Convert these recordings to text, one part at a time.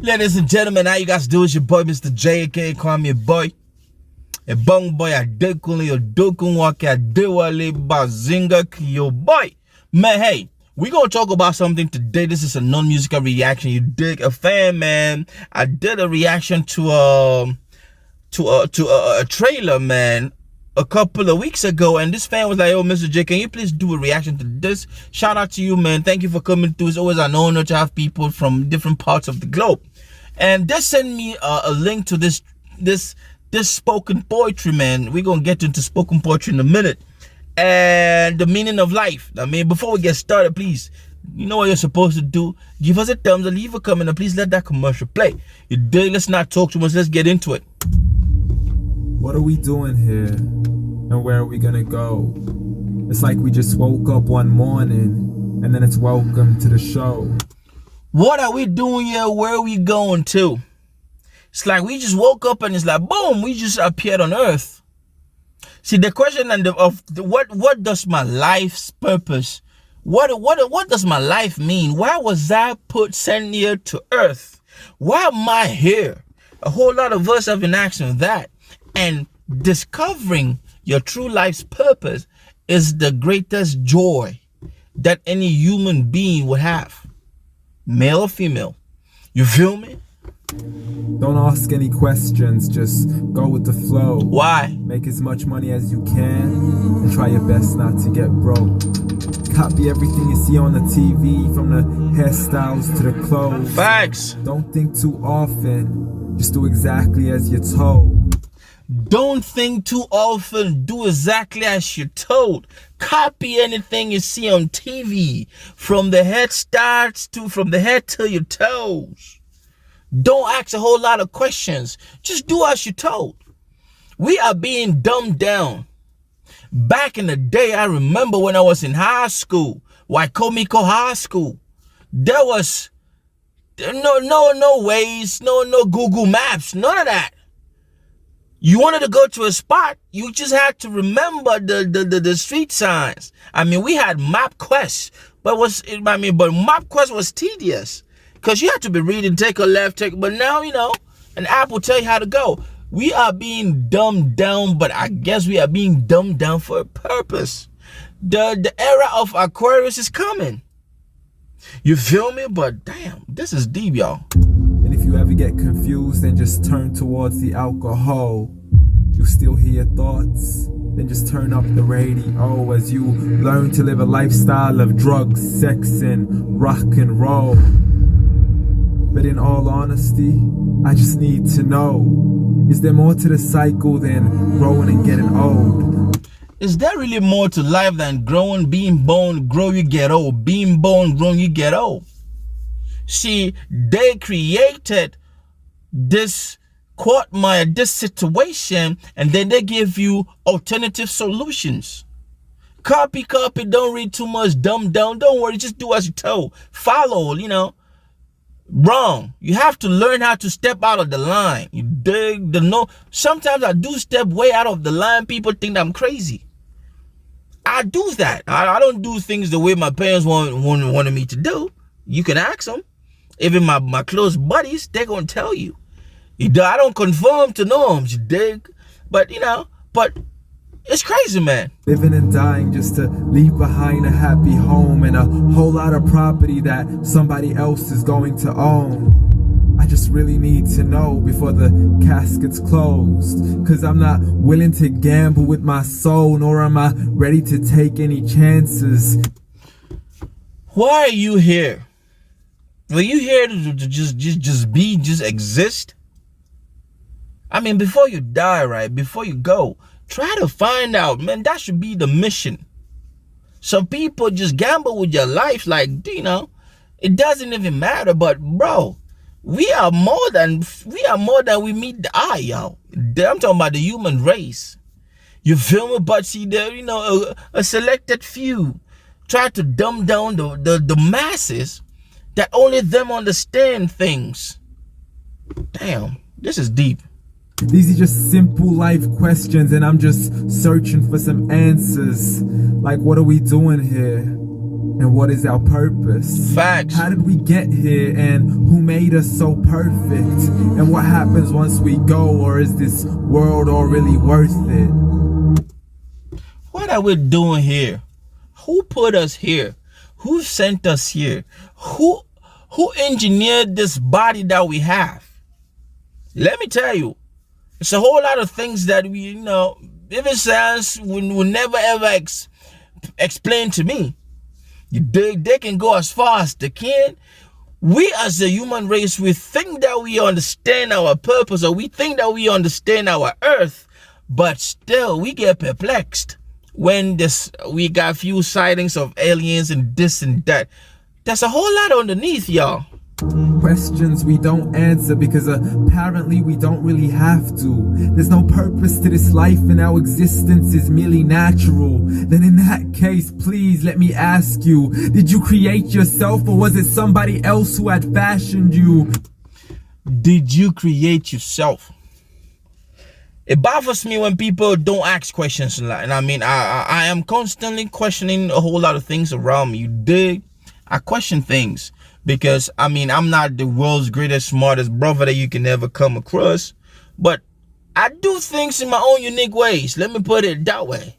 Ladies and gentlemen, how you guys do? It's your boy, MisterJaay, aka call me a boy. A bong boy, a dekun, your dokun wake, a dewale bazinga, your boy. Man, hey, we gonna talk about something today. This is a non-musical reaction. You dig? A fan, man. I did a reaction to a trailer, man, a couple of weeks ago, and this fan was like, "Oh, MisterJaay, can you please do a reaction to this?" Shout out to you, man. Thank you for coming through. It's always an honor to have people from different parts of the globe. And they sent me a link to this spoken poetry, man. We're gonna get into spoken poetry in a minute, and the meaning of life. I mean, before we get started, please, you know what you're supposed to do. Give us a thumbs up, leave a comment, and please let that commercial play. You dig? Let's not talk too much. Let's get into it. What are we doing here? And where are we gonna go? It's like we just woke up one morning and then it's welcome to the show. What are we doing here? Where are we going to? It's like we just woke up and it's like, boom, we just appeared on earth. See, the question what does my life's purpose? What does my life mean? Why was I sent here to earth? Why am I here? A whole lot of us have been asking that. And discovering your true life's purpose is the greatest joy that any human being would have. Male or female. You feel me? Don't ask any questions, just go with the flow. Why? Make as much money as you can and try your best not to get broke. Copy everything you see on the TV, from the hairstyles to the clothes. Facts. Don't think too often, just do exactly as you're told. Don't think too often, do exactly as you're told. Copy anything you see on TV, from the head to your toes. Don't ask a whole lot of questions. Just do as you're told. We are being dumbed down. Back in the day, I remember when I was in high school, Waikomiko High School, there was no Waze, no Google Maps, none of that. You wanted to go to a spot, you just had to remember the street signs. I mean, we had MapQuest, but MapQuest was tedious because you had to be reading, take a left, but now, you know, an app will tell you how to go. We are being dumbed down, but I guess we are being dumbed down for a purpose. The era of Aquarius is coming. You feel me? But damn, this is deep, y'all. If you ever get confused, then just turn towards the alcohol. You still hear your thoughts, then just turn up the radio as you learn to live a lifestyle of drugs, sex, and rock and roll. But in all honesty, I just need to know, is there more to the cycle than growing and getting old? Is there really more to life than growing, being born, grow, you get old, being born, grown, you get old? See, they created this this situation, and then they give you alternative solutions. Copy, don't read too much, dumb down, don't worry, just do as you're told. Follow, you know. Wrong. You have to learn how to step out of the line. You dig? Sometimes I do step way out of the line. People think I'm crazy. I do that. I don't do things the way my parents wanted me to do. You can ask them. Even my close buddies, they're gonna tell you. I don't conform to norms, you dig? But you know, but it's crazy, man. Living and dying just to leave behind a happy home and a whole lot of property that somebody else is going to own. I just really need to know before the casket's closed, cause I'm not willing to gamble with my soul, nor am I ready to take any chances. Why are you here? Were you here to just exist? I mean, before you die, right? Before you go, try to find out, man. That should be the mission. Some people just gamble with your life, like, you know, it doesn't even matter. But bro, we are more than we meet the eye, y'all. I'm talking about the human race. You feel me? But see, there, you know, a selected few try to dumb down the masses that only them understand things. Damn, this is deep. These are just simple life questions, and I'm just searching for some answers. Like, what are we doing here? And what is our purpose? Facts. How did we get here, and who made us so perfect? And what happens once we go, or is this world all really worth it? What are we doing here? Who put us here? Who sent us here? Who engineered this body that we have? Let me tell you, it's a whole lot of things that we, even science will never ever explain to me. They can go as far as they can. We as a human race, we think that we understand our purpose, or we think that we understand our earth, but still we get perplexed when we got few sightings of aliens and this and that. There's a whole lot underneath, y'all. Questions we don't answer because apparently we don't really have to. There's no purpose to this life and our existence is merely natural. Then in that case, please let me ask you, did you create yourself, or was it somebody else who had fashioned you? Did you create yourself? It bothers me when people don't ask questions a lot. And I am constantly questioning a whole lot of things around me. You dig? I question things. Because, I'm not the world's greatest, smartest brother that you can ever come across. But I do things in my own unique ways. Let me put it that way.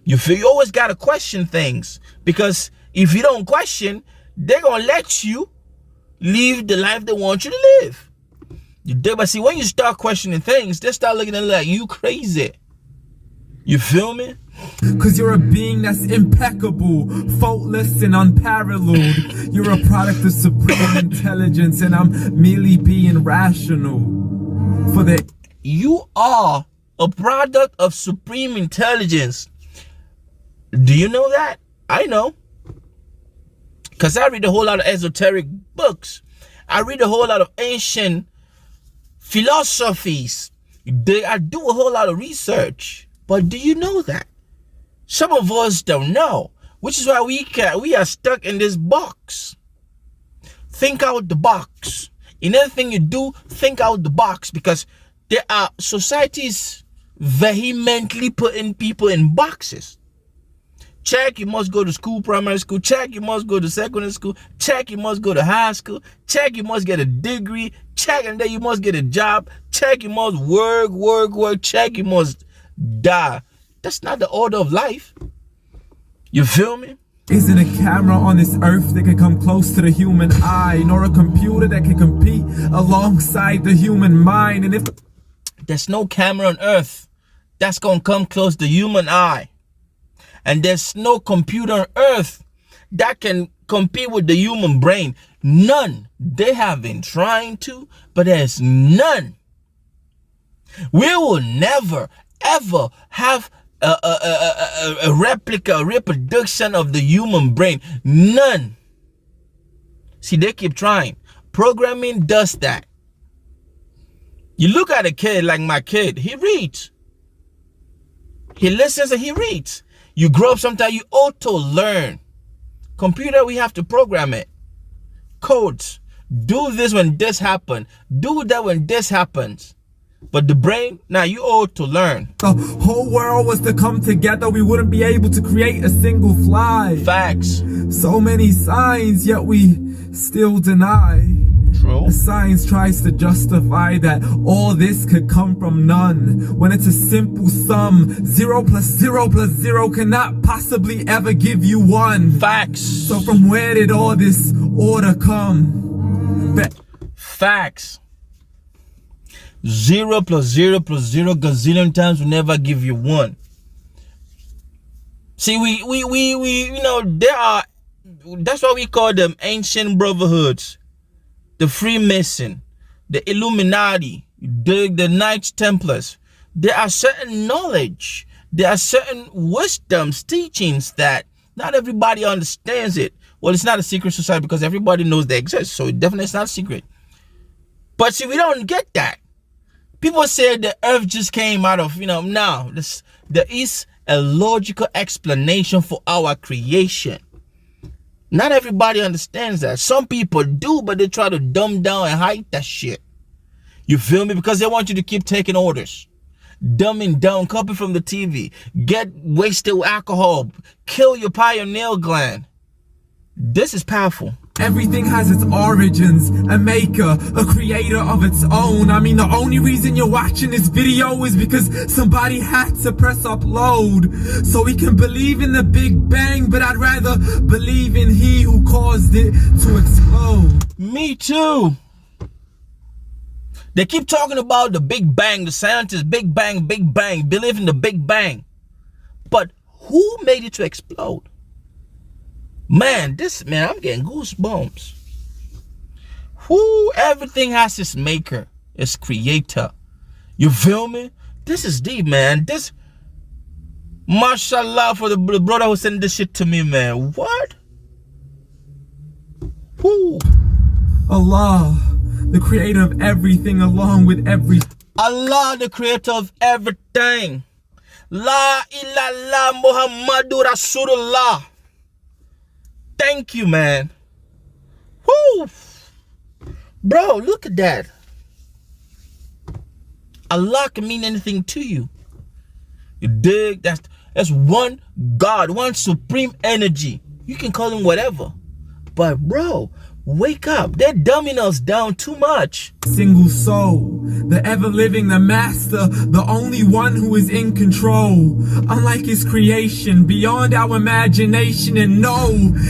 You always got to question things. Because if you don't question, they're going to let you live the life they want you to live. You do, but see, when you start questioning things, they start looking at you like you crazy. You feel me? Cause you're a being that's impeccable, faultless and unparalleled. You're a product of supreme intelligence, and I'm merely being rational. You are a product of supreme intelligence. Do you know that? I know. Cause I read a whole lot of esoteric books. I read a whole lot of ancient philosophies. I do a whole lot of research. But do you know that? Some of us don't know, which is why we are stuck in this box. Think out the box. In anything you do, think out the box, because there are societies vehemently putting people in boxes. Check, you must go to school, primary school. Check, you must go to secondary school. Check, you must go to high school. Check, you must get a degree. Check, and then you must get a job. Check, you must work. Check, you must die. That's not the order of life. You feel me? Isn't a camera on this earth that can come close to the human eye, nor a computer that can compete alongside the human mind. And if there's no camera on earth that's gonna come close to the human eye, and there's no computer on earth that can compete with the human brain, none. They have been trying to, but there's none. We will never ever have a replica, a reproduction of the human brain. None. See, they keep trying. Programming does that. You look at a kid like my kid, he reads. He listens and he reads. You grow up, sometimes you auto-learn. Computer, we have to program it. Codes. Do this when this happens. Do that when this happens. But the brain, now you ought to learn. The whole world was to come together, we wouldn't be able to create a single fly. Facts. So many signs, yet we still deny. True. Science tries to justify that all this could come from none, when it's a simple sum. 0 plus 0 plus 0 cannot possibly ever give you 1. Facts. So from where did all this order come? Facts. 0 plus 0 plus 0 gazillion times will never give you 1. See, that's why we call them ancient brotherhoods. The Freemason, the Illuminati, the Knights Templars. There are certain knowledge, there are certain wisdoms, teachings that not everybody understands it. Well, it's not a secret society because everybody knows they exist, so it definitely is not a secret. But see, we don't get that. People say the earth just came out of, now there is a logical explanation for our creation. Not everybody understands that. Some people do, but they try to dumb down and hide that shit. You feel me? Because they want you to keep taking orders. Dumbing down, copy from the TV, get wasted with alcohol, kill your pineal gland. This is powerful. Everything has its origins, a maker, a creator of its own. I mean, the only reason you're watching this video is because somebody had to press upload so we can believe in the Big Bang, but I'd rather believe in he who caused it to explode. Me too. They keep talking about the Big Bang, the scientists, Big Bang, believe in the Big Bang. But who made it to explode? Man, I'm getting goosebumps. Everything has its maker, its creator. You feel me? This is deep, man. This, mashallah for the brother who sent this shit to me, man. What? Whoo. Allah, the creator of everything, along with everything. Allah, the creator of everything. La ilaha Muhammadu Rasulullah. Thank you, man. Woo! Bro, look at that. Allah can mean anything to you. You dig? That's one God, one supreme energy. You can call him whatever. But bro, wake up. They're dumbing us down too much. Single soul, the ever-living, the master, the only one who is in control. Unlike his creation, beyond our imagination. And no,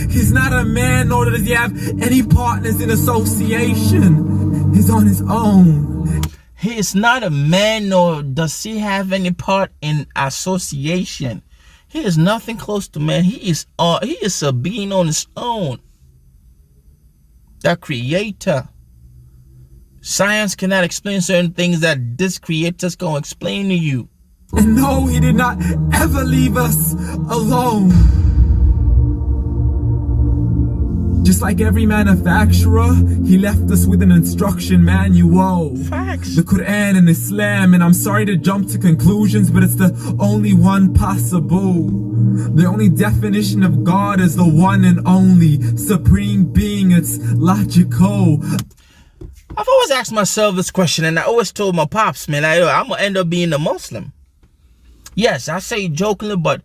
he's not a man, nor does he have any partners in association. He's on his own. He is not a man, nor does he have any part in association. He is nothing close to man. He is a being on his own. The creator. Science cannot explain certain things that this creator's gonna explain to you. And no, he did not ever leave us alone. Just like every manufacturer, he left us with an instruction manual. Facts. The Qu'Ran and Islam, and I'm sorry to jump to conclusions, but it's the only one possible. The only definition of God is the one and only supreme being. It's logical. I've always asked myself this question, and I always told my pops, man, I'm gonna end up being a Muslim. Yes, I say jokingly, but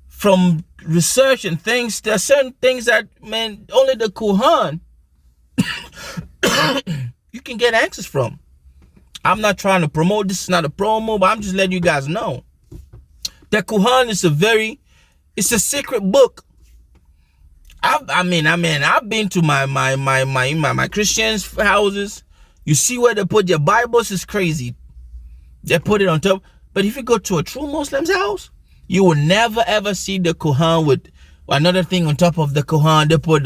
from research and things, there are certain things that, man, only the Qu'Ran you can get answers from. I'm not trying to promote, this is not a promo, but I'm just letting you guys know. The Qu'Ran is it's a secret book. I've been to my Christians' houses. You see where they put their Bibles is crazy. They put it on top. But if you go to a true Muslim's house, you will never ever see the Qu'Ran with another thing on top of the Qu'Ran. They put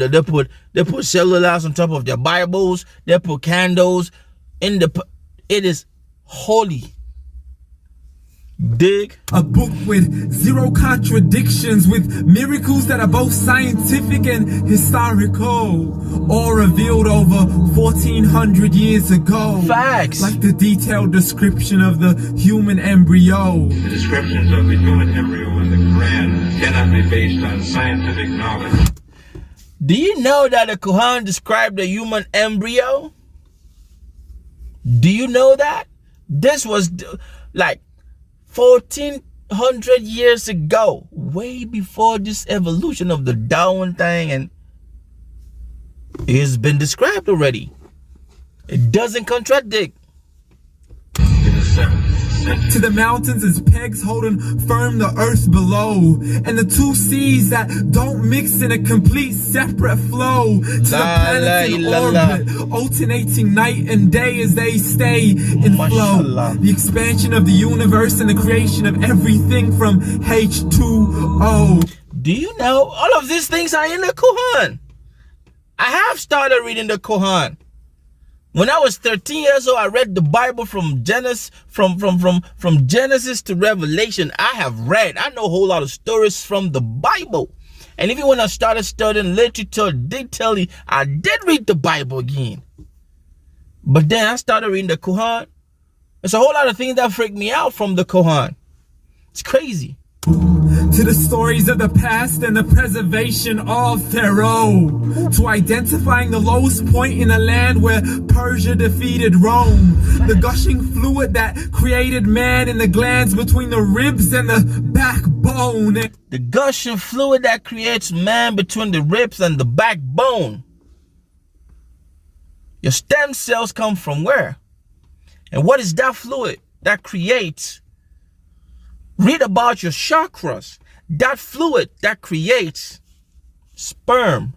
cellulars on top of their Bibles. They put candles in it is holy. Dig. A book with zero contradictions, with miracles that are both scientific and historical, all revealed over 1400 years ago. Facts. Like the detailed description of the human embryo. The descriptions of the human embryo in the Qu'Ran cannot be based on scientific knowledge. Do you know that the Qu'Ran described the human embryo? Do you know that? This was like 1400 years ago, way before this evolution of the Darwin thing, and it's been described already. It doesn't contradict. To the mountains as pegs holding firm the earth below, and the two seas that don't mix in a complete separate flow. To the planets in orbit, alternating night and day as they stay in flow. The expansion of the universe and the creation of everything from H2O. Do you know all of these things are in the Qu'Ran? I have started reading the Qu'Ran. When I was 13 years old, I read the Bible from Genesis, from Genesis to Revelation. I know a whole lot of stories from the Bible. And even when I started studying literature detailing, I did read the Bible again. But then I started reading the Qu'Ran. There's a whole lot of things that freaked me out from the Qu'Ran. It's crazy. To the stories of the past and the preservation of Pharaoh, to identifying the lowest point in a land where Persia defeated Rome, the gushing fluid that created man in the glands between the ribs and the backbone. bone. The gushing fluid that creates man between the ribs and the backbone. Your stem cells come from where? And what is that fluid that creates? Read about your chakras. That fluid that creates sperm.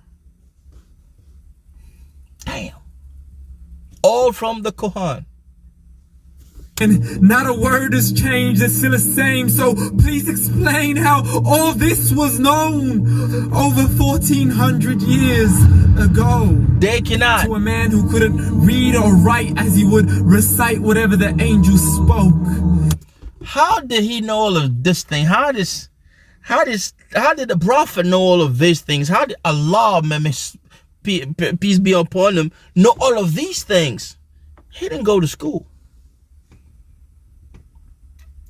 Damn. All from the Qu'Ran. And not a word has changed, it's still the same. So please explain how all this was known over 1400 years ago. They cannot. To a man who couldn't read or write as he would recite whatever the angel spoke. How did he know all of this thing? How did the prophet know all of these things? How did Allah, peace be upon him, know all of these things? He didn't go to school.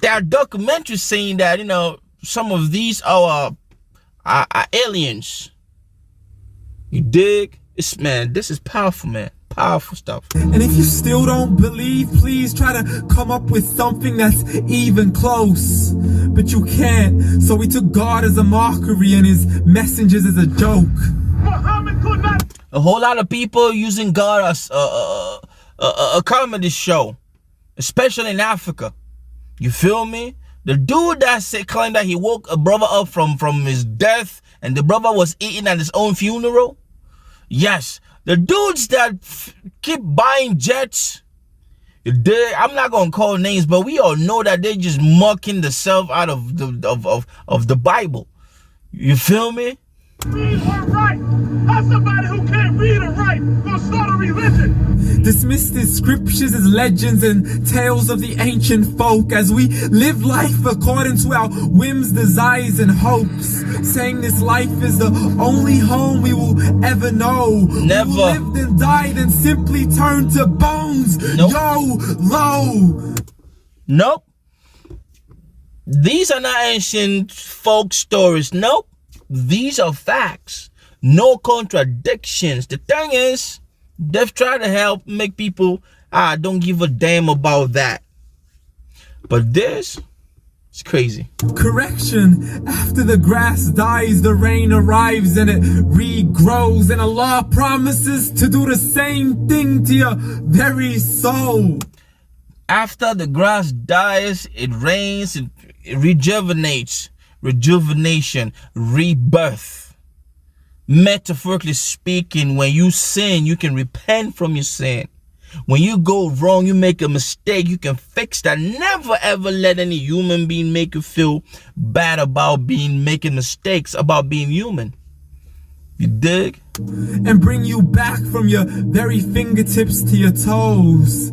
There are documentaries saying that, you know, some of these are aliens. You dig? This is powerful, man. Powerful stuff. And if you still don't believe, please try to come up with something that's even close. But you can't. So we took God as a mockery and his messengers as a joke. A whole lot of people using God as a comedy show, especially in Africa. You feel me? The dude that claimed that he woke a brother up from his death and the brother was eating at his own funeral. Yes, the dudes that keep buying jets, I'm not gonna call names, but we all know that they're just mocking the self out of the Bible. You feel me? Read or write. How's somebody who can't read or write gonna start a religion? Dismiss the scriptures as legends and tales of the ancient folk as we live life according to our whims, desires, and hopes. Saying this life is the only home we will ever know. Never. We lived and died and simply turned to bones. Nope. YOLO. Nope. These are not ancient folk stories. Nope. These are facts. No contradictions. The thing is, they've tried to help make people, don't give a damn about that. But this is crazy. Correction. After the grass dies, the rain arrives and it regrows. And Allah promises to do the same thing to your very soul. After the grass dies, it rains, it rejuvenates. Rejuvenation, rebirth. Metaphorically speaking, when you sin, you can repent from your sin. When you go wrong, you make a mistake, you can fix that. Never ever let any human being make you feel bad about making mistakes, about being human. You dig? And bring you back from your very fingertips to your toes.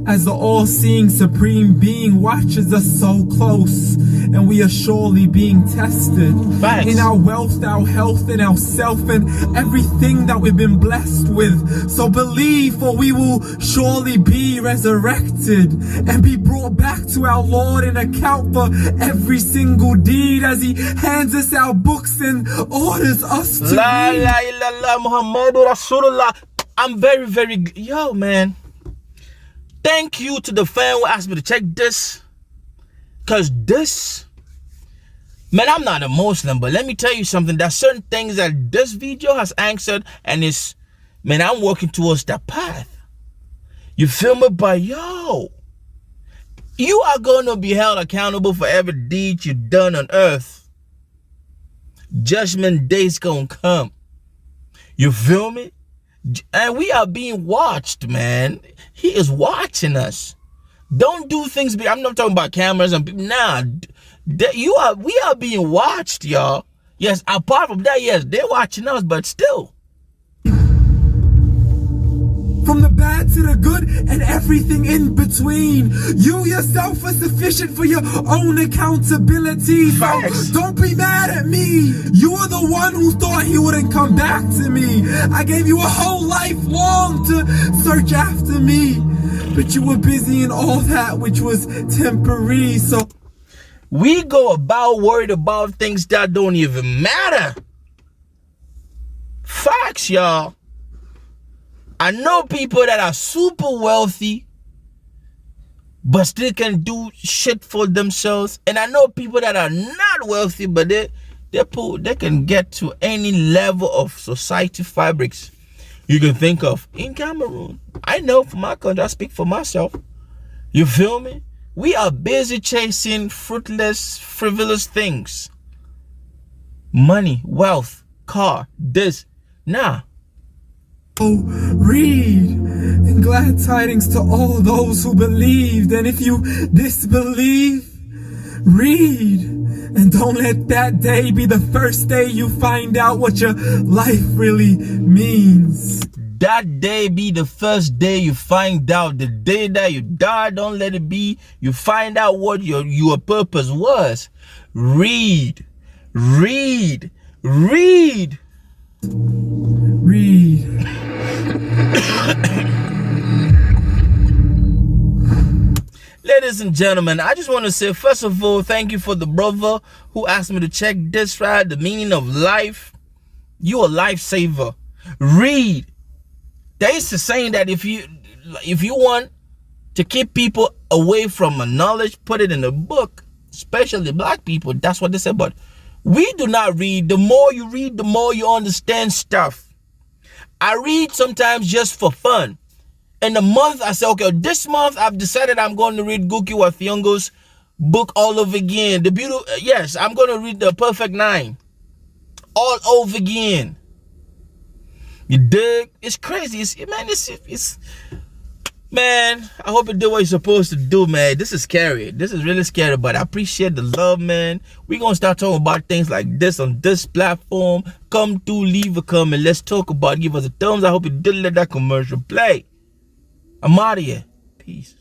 As the all-seeing supreme being watches us so close. And we are surely being tested. Facts. In our wealth, our health, and our self, and everything that we've been blessed with. So believe, for we will surely be resurrected. And be brought back to our Lord and account for every single deed. As he hands us our books and orders us to La read. ilaha illallah Muhammadu Rasulullah. I'm very, very, yo man. Thank you to the fan who asked me to check this. Cause this, man, I'm not a Muslim, but let me tell you something. There's certain things that this video has answered, and it's, man, I'm working towards that path. You feel me? But yo, you are gonna be held accountable for every deed you've done on earth. Judgment day's gonna come. You feel me? And we are being watched, man. He is watching us. Don't do things. I'm not talking about cameras and people. Nah, we are being watched, y'all. Yes, apart from that, yes, they're watching us, but still. From the bad to the good and everything in between. You yourself are sufficient for your own accountability. So Facts. don't be mad at me. You are the one who thought he wouldn't come back to me. I gave you a whole life long to search after me. But you were busy in all that which was temporary. So We go about worried about things that don't even matter. Facts, y'all. I know people that are super wealthy, but still can do shit for themselves. And I know people that are not wealthy, but they can get to any level of society fabrics you can think of in Cameroon. I know for my country, I speak for myself. You feel me? We are busy chasing fruitless, frivolous things. Money, wealth, car, this. Nah. Oh, read, and glad tidings to all those who believed. And if you disbelieve, read, and don't let that day be the first day you find out what your life really means. That day be the first day you find out. The day that you die, don't let it be. You find out what your purpose was. Read, read, read. Read. Ladies and gentlemen, I just want to say, first of all, thank you for the brother who asked me to check this, right? The meaning of life. You a lifesaver. Read. There is a saying that if you want to keep people away from a knowledge, put it in a book, especially black people. That's what they say. But we do not read. The more you read, the more you understand stuff. I read sometimes just for fun. In a month, I say, okay, this month I've decided I'm going to read Guki Wathiongo's book all over again. Yes, I'm going to read The Perfect Nine all over again. You dig? It's crazy. Man, I hope you do what you're supposed to do, man. This is scary. This is really scary, but I appreciate the love, man. We're going to start talking about things like this on this platform. Come through, leave a comment. Let's talk about it. Give us a thumbs. I hope you did let that commercial play. I'm out of here. Peace.